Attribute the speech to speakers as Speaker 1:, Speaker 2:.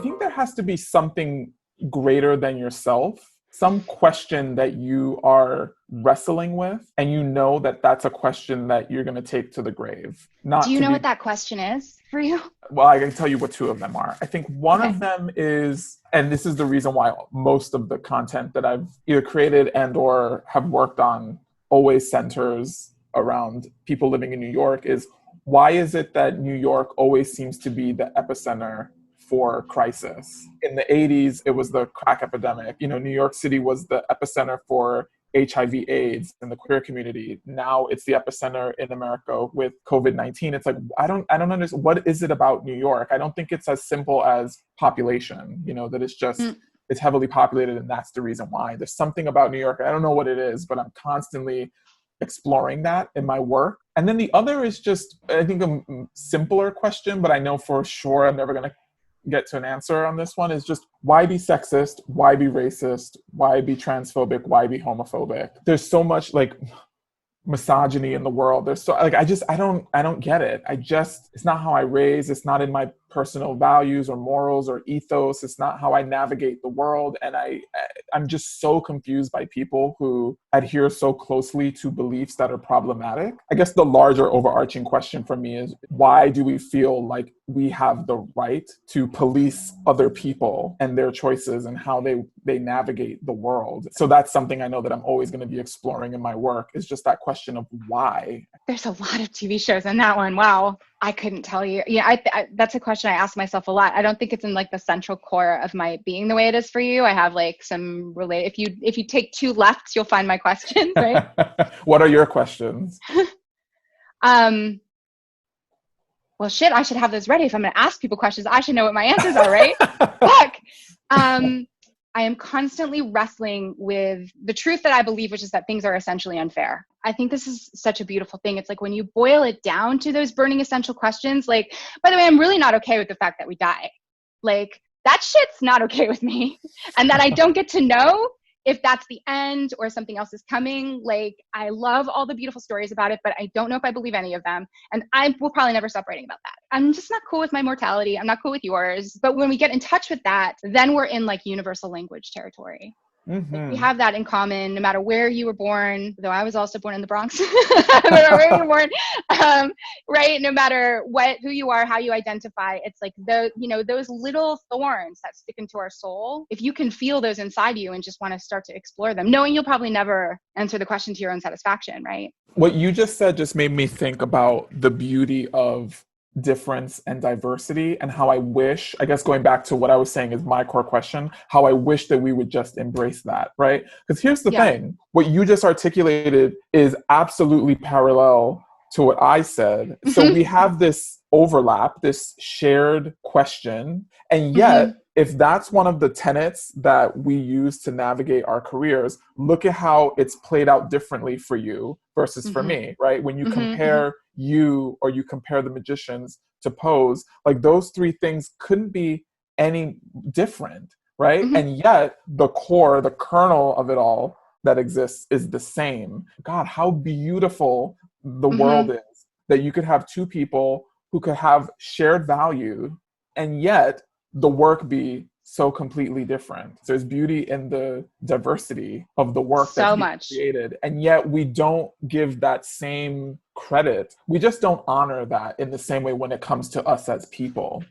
Speaker 1: think there has to be something greater than yourself, some question that you are wrestling with, and you know that that's a question that you're going to take to the grave.
Speaker 2: Do
Speaker 1: Not
Speaker 2: you
Speaker 1: to
Speaker 2: know
Speaker 1: be,
Speaker 2: what that question is for you?
Speaker 1: well, I can tell you what two of them are. I think one
Speaker 2: Okay.
Speaker 1: of them is, and this is the reason why most of the content that I've either created and or have worked on always centers around people living in New York, is why is it that New York always seems to be the epicenter for crisis? In the 80s, it was the crack epidemic. You know, New York City was the epicenter for HIV AIDS in the queer community. Now it's the epicenter in America with COVID-19. It's like, I don't understand. What is it about New York? I don't think it's as simple as population, you know, that it's just,
Speaker 2: Mm.
Speaker 1: it's heavily populated and that's the reason why. There's something about New York. I don't know what it is, but I'm constantly exploring that in my work. And then the other is just, I think, a simpler question, but I know for sure I'm never going to get to an answer on this one, is just why be sexist? Why be racist? Why be transphobic? Why be homophobic? There's so much like misogyny in the world. There's so like, I don't get it. It's not how I raise. It's not in my personal values or morals or ethos. It's not how I navigate the world. And I'm just so confused by people who adhere so closely to beliefs that are problematic. I guess the larger overarching question for me is, why do we feel like we have the right to police other people and their choices and how they navigate the world? So that's something I know that I'm always going to be exploring in my work, is just that question of why.
Speaker 2: There's a lot of TV shows in that one. Wow. I couldn't tell you. Yeah, that's a question I ask myself a lot. I don't think it's in like the central core of my being the way it is for you. I have like some relate. If you take two lefts, you'll find my questions, right?
Speaker 1: What are your questions?
Speaker 2: Um, well, shit, I should have those ready. If I'm going to ask people questions, I should know what my answers are, right? Fuck. I am constantly wrestling with the truth that I believe, which is that things are essentially unfair. I think this is such a beautiful thing. It's like when you boil it down to those burning essential questions, like, by the way, I'm really not okay with the fact that we die. Like, that shit's not okay with me. And that I don't get to know if that's the end or something else is coming. Like, I love all the beautiful stories about it, but I don't know if I believe any of them. And I will probably never stop writing about that. I'm just not cool with my mortality. I'm not cool with yours. But when we get in touch with that, then we're in like universal language territory. Like, we
Speaker 1: Mm-hmm.
Speaker 2: have that in common, no matter where you were born, though I was also born in the Bronx, no matter where you were born, right? No matter who you are, how you identify, it's like those little thorns that stick into our soul. If you can feel those inside you and just want to start to explore them, knowing you'll probably never answer the question to your own satisfaction, right?
Speaker 1: What you just said just made me think about the beauty of difference and diversity, and how I wish, I guess going back to what I was saying is my core question, how I wish that we would just embrace that, right? Because here's the
Speaker 2: Yeah.
Speaker 1: thing, what you just articulated is absolutely parallel to what I said. So we have this overlap, this shared question, and yet, if that's one of the tenets that we use to navigate our careers, look at how it's played out differently for you versus for me, right? When you compare you, or you compare the magicians to Pose, like those three things couldn't be any different, right? And yet the core, the kernel of it all that exists is the same. God, how beautiful the world is that you could have two people who could have shared value, and yet the work be so completely different. There's beauty in the diversity of the work that
Speaker 2: So
Speaker 1: he
Speaker 2: much.
Speaker 1: created, and yet we don't give that same credit. We just don't honor that in the same way when it comes to us as people.